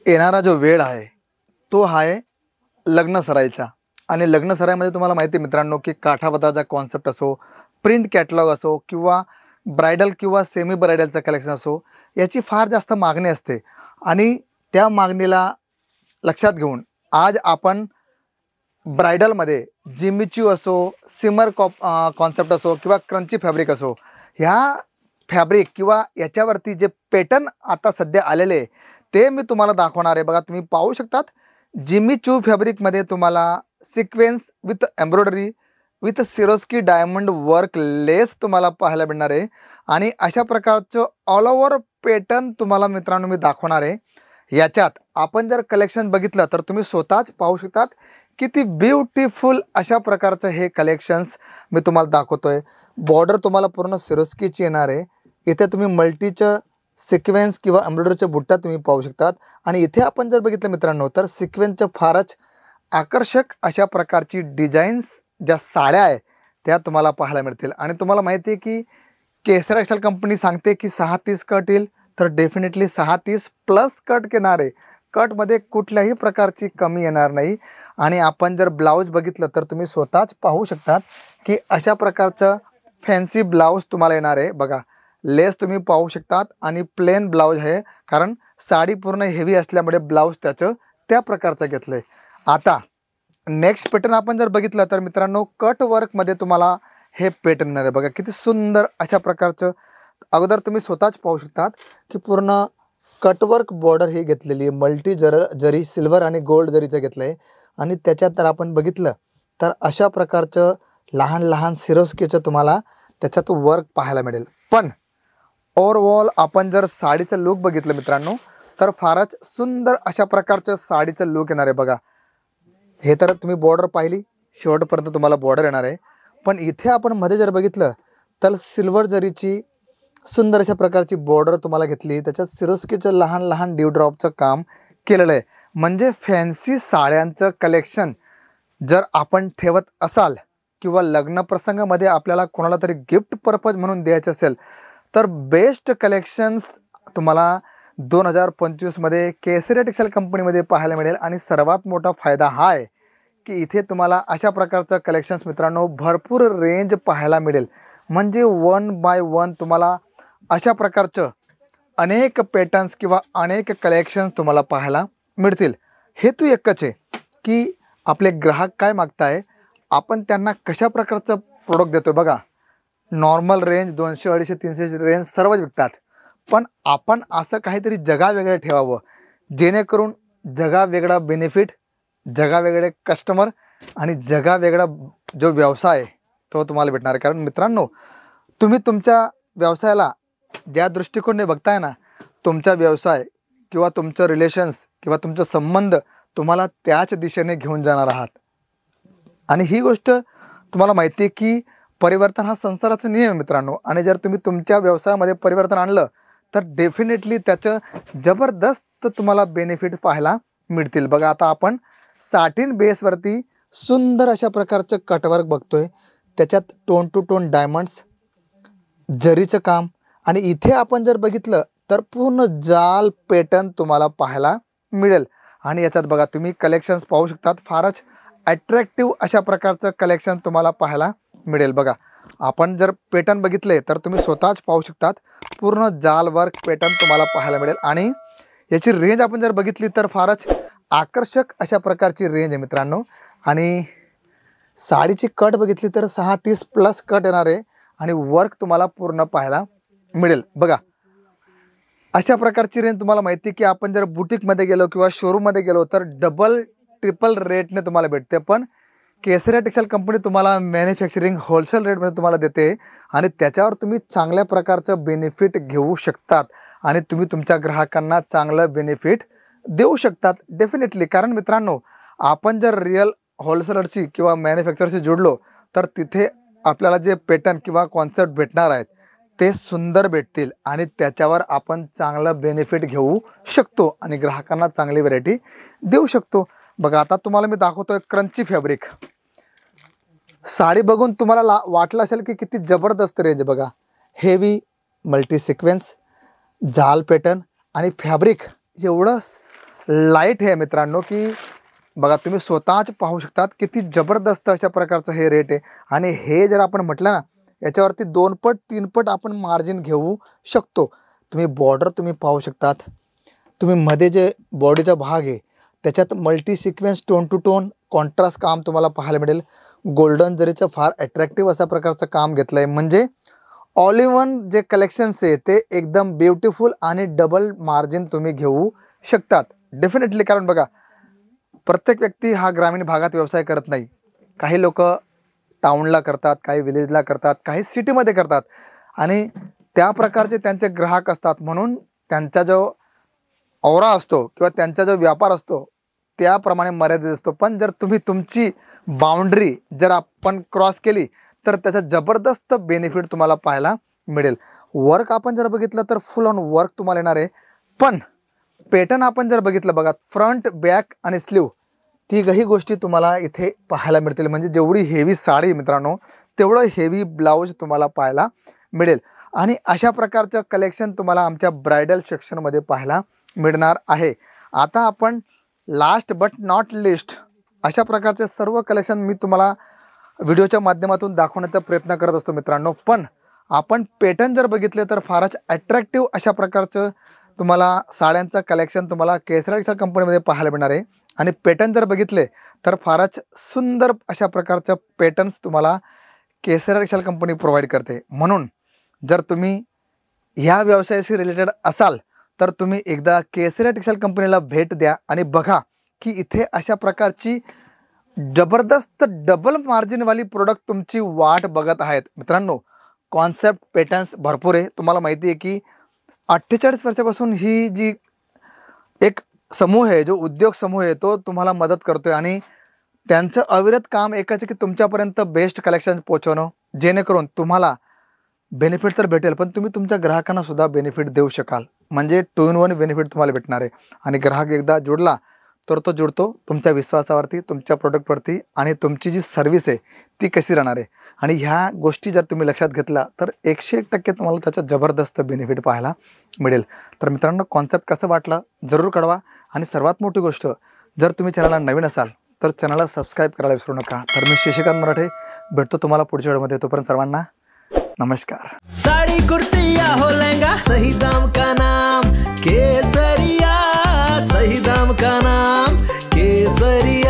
येणारा जो वेळ आहे तो आहे लग्न सराईचा. आणि लग्न सराईमध्ये तुम्हाला माहिती आहे मित्रांनो की काठापदराचा कॉन्सेप्ट असो, प्रिंट कॅटलॉग असो किंवा ब्रायडल किंवा सेमी ब्रायडलचं कलेक्शन असो, याची फार जास्त मागणी असते. आणि त्या मागणीला लक्षात घेऊन आज आपण ब्रायडलमध्ये जिमिच्यू असो, सिमर कॉन्सेप्ट असो किंवा क्रंची फॅब्रिक असो, ह्या फॅब्रिक किंवा याच्यावरती जे पॅटर्न आता सध्या आलेले आहे ते मी तुम्हाला दाखवणार आहे. बघा, तुम्ही पाहू शकतात जिमिच्यू फॅब्रिकमध्ये तुम्हाला sequins with embroidery with Swarovski diamond work lace तुम्हाला पाहायला मिळणार आहे. आणि अशा प्रकारचं ऑल ओव्हर पॅटर्न तुम्हाला मित्रांनो मी दाखवणार आहे. याच्यात आपण जर कलेक्शन बघितलं तर तुम्ही स्वतःच पाहू शकतात किती ब्युटिफुल अशा प्रकारचं हे कलेक्शन्स मी तुम्हाला दाखवतोय. बॉर्डर तुम्हाला पूर्ण सिरोस्कीची येणार आहे. इथे तुम्ही मल्टीचं सिक्वेन्स किंवा एम्ब्रॉयडरीच्या बुट्ट्या तुम्ही पाहू शकतात. आणि इथे आपण जर बघितलं मित्रांनो तर सिक्वेन्सच्या फारच आकर्षक अशा प्रकारची डिझाईन्स ज्या साड्या आहेत त्या तुम्हाला पाहायला मिळतील. आणि तुम्हाला माहिती आहे की केसर टेक्सटाईल कंपनी सांगते की 630 कट येईल, तर डेफिनेटली 630 प्लस कट येणार आहे. कटमध्ये कुठल्याही प्रकारची कमी येणार नाही. आणि आपण जर ब्लाऊज बघितलं तर तुम्ही स्वतःच पाहू शकतात की अशा प्रकारचं फॅन्सी ब्लाऊज तुम्हाला येणार आहे. बघा, लेस तुम्ही पाहू शकतात आणि प्लेन ब्लाऊज आहे, कारण साडी पूर्ण हेवी असल्यामुळे ब्लाऊज त्याचं त्या प्रकारचं घेतलं आहे. आता नेक्स्ट पॅटर्न आपण जर बघितलं तर मित्रांनो कट वर्कमध्ये तुम्हाला हे पॅटर्न येणार आहे. बघा किती सुंदर अशा प्रकारचं. अगोदर तुम्ही स्वतःच पाहू शकतात की पूर्ण कटवर्क बॉर्डर ही घेतलेली आहे. मल्टी जरी सिल्वर आणि गोल्ड जरीचं घेतलं आहे. आणि त्याच्यात जर आपण बघितलं तर अशा प्रकारचं लहान लहान सिरोस्कीचं तुम्हाला त्याच्यात वर्क पाहायला मिळेल. पण ओव्हरऑल आपण जर साडीचं लुक बघितलं मित्रांनो तर फारच सुंदर अशा प्रकारचं साडीचं लुक येणार आहे. बघा, हे तर तुम्ही बॉर्डर पाहिली, शेवटपर्यंत तुम्हाला बॉर्डर येणार आहे. पण इथे आपण मध्ये जर बघितलं तर सिल्वर जरीची सुंदर अशा प्रकारची बॉर्डर तुम्हाला घेतली. त्याच्यात सिरोस्कीचं लहान लहान ड्यूड्रॉपचं काम केलेलं आहे. म्हणजे फॅन्सी साड्यांचं कलेक्शन जर आपण ठेवत असाल किंवा लग्न प्रसंगामध्ये आपल्याला कोणाला तरी गिफ्ट पर्पज म्हणून द्यायचं असेल तर बेस्ट कलेक्शन्स तुम्हाला 2025मध्ये केसरी टेक्सटाईल कंपनीमध्ये पाहायला मिळेल. आणि सर्वात मोठा फायदा हा आहे की इथे तुम्हाला अशा प्रकारचं कलेक्शन्स मित्रांनो भरपूर रेंज पाहायला मिळेल. म्हणजे 1 बाय 1 तुम्हाला अशा प्रकारचं अनेक पॅटर्न्स किंवा अनेक कलेक्शन्स तुम्हाला पाहायला मिळतील. हेतू एकच आहे की आपले ग्राहक काय मागताय, आपण त्यांना कशा प्रकारचं प्रोडक्ट देतो. बघा, नॉर्मल रेंज 200, 250, 300 रेंज सर्वच विकतात. पण आपण असं काहीतरी जगावेगळं ठेवावं जेणेकरून जगावेगळा बेनिफिट, जगावेगळे कस्टमर आणि जगावेगळा जो व्यवसाय तो तुम्हाला भेटणार आहे. कारण मित्रांनो तुम्ही तुमच्या व्यवसायाला ज्या दृष्टिकोनाने बघताय ना, तुमचा व्यवसाय किंवा तुमचं रिलेशन्स किंवा तुमचा संबंध तुम्हाला त्याच दिशेने घेऊन जाणार आहात. आणि ही गोष्ट तुम्हाला माहिती आहे की परिवर्तन हा संसाराचा नियम आहे मित्रांनो. आणि जर तुम्ही तुमच्या व्यवसायामध्ये परिवर्तन आणलं तर डेफिनेटली त्याचं जबरदस्त तुम्हाला बेनिफिट पाहायला मिळतील. बघा, आता आपण साटिन बेसवरती सुंदर अशा प्रकारचं कटवर्क बघतोय. त्याच्यात टोन टू टोन डायमंड्स, जरीचं काम. आणि इथे आपण जर बघितलं तर पूर्ण जाल पॅटर्न तुम्हाला पाहायला मिळेल. आणि याच्यात बघा तुम्ही कलेक्शन्स पाहू शकतात, फारच अट्रॅक्टिव्ह अशा प्रकारचं कलेक्शन तुम्हाला पाहायला मिळेल. बघा, आपण जर पॅटर्न बघितले तर तुम्ही स्वतःच पाहू शकतात पूर्ण जाल वर्क पॅटर्न तुम्हाला पाहायला मिळेल. आणि याची रेंज आपण जर बघितली तर फारच आकर्षक अशा प्रकारची रेंज आहे मित्रांनो. आणि साडीची कट बघितली तर 630 प्लस कट येणार आहे आणि वर्क तुम्हाला पूर्ण पाहायला मिळेल. बघा, अशा प्रकारची रेंज तुम्हाला माहिती की आपण जर बुटीकमध्ये गेलो किंवा शोरूममध्ये गेलो तर डबल ट्रिपल रेटने तुम्हाला भेटते. पण केसरी टेक्सटाईल कंपनी तुम्हाला मॅन्युफॅक्चरिंग होलसेल रेटमध्ये तुम्हाला देते आणि त्याच्यावर तुम्ही चांगल्या प्रकारचं बेनिफिट घेऊ शकतात आणि तुम्ही तुमच्या ग्राहकांना चांगलं बेनिफिट देऊ शकतात डेफिनेटली. कारण मित्रांनो आपण जर रिअल होलसेलरशी किंवा मॅन्युफॅक्चरशी जोडलो तर तिथे आपल्याला जे पॅटर्न किंवा कॉन्सेप्ट भेटणार आहेत ते सुंदर भेटतील आणि त्याच्यावर आपण चांगलं बेनिफिट घेऊ शकतो आणि ग्राहकांना चांगली व्हरायटी देऊ शकतो. बघा, आता तुम्हाला मी दाखवतोय क्रंची फॅब्रिक. साडी बघून तुम्हाला वाटलं असेल की किती जबरदस्त रेंज. बघा, हेवी मल्टी सिक्वेन्स, जाल पॅटर्न आणि फॅब्रिक एवढं लाईट आहे मित्रांनो, की बघा तुम्ही स्वतःच पाहू शकतात किती जबरदस्त अशा प्रकारचं हे रेट आहे. आणि हे जर आपण म्हटलं ना, याच्यावरती 2 पट 3 पट आपण मार्जिन घेऊ शकतो. तुम्ही बॉर्डर तुम्ही पाहू शकतात, तुम्ही मध्ये जे बॉडीचा भाग आहे त्याच्यात multi sequence tone to tone contrast काम तुम्हाला पाहायला मिळेल. गोल्डन जरीचं फार अट्रॅक्टिव्ह अशा प्रकारचं काम घेतलं आहे. म्हणजे ऑल इन वन जे कलेक्शन्स आहे ते एकदम ब्युटिफुल आणि डबल मार्जिन तुम्ही घेऊ शकतात डेफिनेटली. कारण बघा, प्रत्येक व्यक्ती हा ग्रामीण भागात व्यवसाय करत नाही. काही लोक टाउनला करतात, काही विलेजला करतात, काही सिटीमध्ये करतात आणि त्या प्रकारचे त्यांचे ग्राहक असतात. म्हणून त्यांचा जो औरा असतो किंवा त्यांचा जो व्यापार असतो त्याप्रमाणे मर्यादित असतो. पण जर तुम्ही तुमची बाउंड्री जर आपण क्रॉस केली तर त्याचा जबरदस्त बेनिफिट तुम्हाला पाहायला मिळेल. वर्क आपण जर बघितलं तर फुल ऑन वर्क तुम्हाला येणार आहे. पण पॅटर्न आपण जर बघितलं बघा, फ्रंट बॅक आणि स्लीव तिघही गोष्टी तुम्हाला इथे पाहायला मिळतील. म्हणजे जेवढी हेवी साडी मित्रांनो तेवढं हेवी ब्लाऊज तुम्हाला पाहायला मिळेल. आणि अशा प्रकारचं कलेक्शन तुम्हाला आमच्या ब्रायडल सेक्शनमध्ये पाहायला मिळणार आहे. आता आपण लास्ट बट नॉट लिस्ट अशा प्रकारचे सर्व कलेक्शन मी तुम्हाला व्हिडिओच्या माध्यमातून दाखवण्याचा प्रयत्न करत असतो मित्रांनो. पण आपण पॅटर्न जर बघितले तर फारच अट्रॅक्टिव्ह अशा प्रकारचं तुम्हाला साड्यांचं कलेक्शन तुम्हाला केसरी टेक्सटाईल कंपनीमध्ये पाहायला मिळणार आहे. आणि पॅटर्न जर बघितले तर फारच सुंदर अशा प्रकारचं पॅटर्न्स तुम्हाला केसरी टेक्सटाईल कंपनी प्रोव्हाइड करते. म्हणून जर तुम्ही ह्या व्यवसायाशी रिलेटेड असाल तर तुम्ही एकदा केसरी टेक्सटाईल कंपनीला भेट द्या आणि बघा की इथे अशा प्रकारची जबरदस्त डबल मार्जिनवाली प्रोडक्ट तुमची वाट बघत आहेत. मित्रांनो, कॉन्सेप्ट पॅटर्न्स भरपूर आहे. तुम्हाला माहिती आहे की 48 वर्षापासून ही जी एक समूह आहे, जो उद्योग समूह आहे तो तुम्हाला मदत करतोय आणि त्यांचं अविरत काम एकच आहे की तुमच्यापर्यंत बेस्ट कलेक्शन पोहोचवणं, जेणेकरून तुम्हाला बेनिफिट तर भेटेल पण तुम्ही तुमच्या ग्राहकांना सुद्धा बेनिफिट देऊ शकाल. म्हणजे 2 in 1 बेनिफिट तुम्हाला भेटणार आहे. आणि ग्राहक एकदा जुडला तर तो जुडतो तुमच्या विश्वासावरती, तुमच्या प्रोडक्टवरती. आणि तुमची जी सर्व्हिस आहे ती कशी राहणार आहे. आणि ह्या गोष्टी जर तुम्ही लक्षात घेतला तर 101% तुम्हाला त्याचा जबरदस्त बेनिफिट पाहायला मिळेल. तर मित्रांनो, कॉन्सेप्ट कसं वाटलं जरूर कळवा. आणि सर्वात मोठी गोष्ट, जर तुम्ही चॅनलला नवीन असाल तर चॅनलला सबस्क्राईब करायला विसरू नका. तर मी शशिकांत मराठे भेटतो तुम्हाला पुढच्या व्हिडिओमध्ये. तोपर्यंत सर्वांना नमस्कार. साड़ी कुर्ती या हो लहंगा, सही दाम का नाम केसरिया, सही दाम का नाम केसरिया.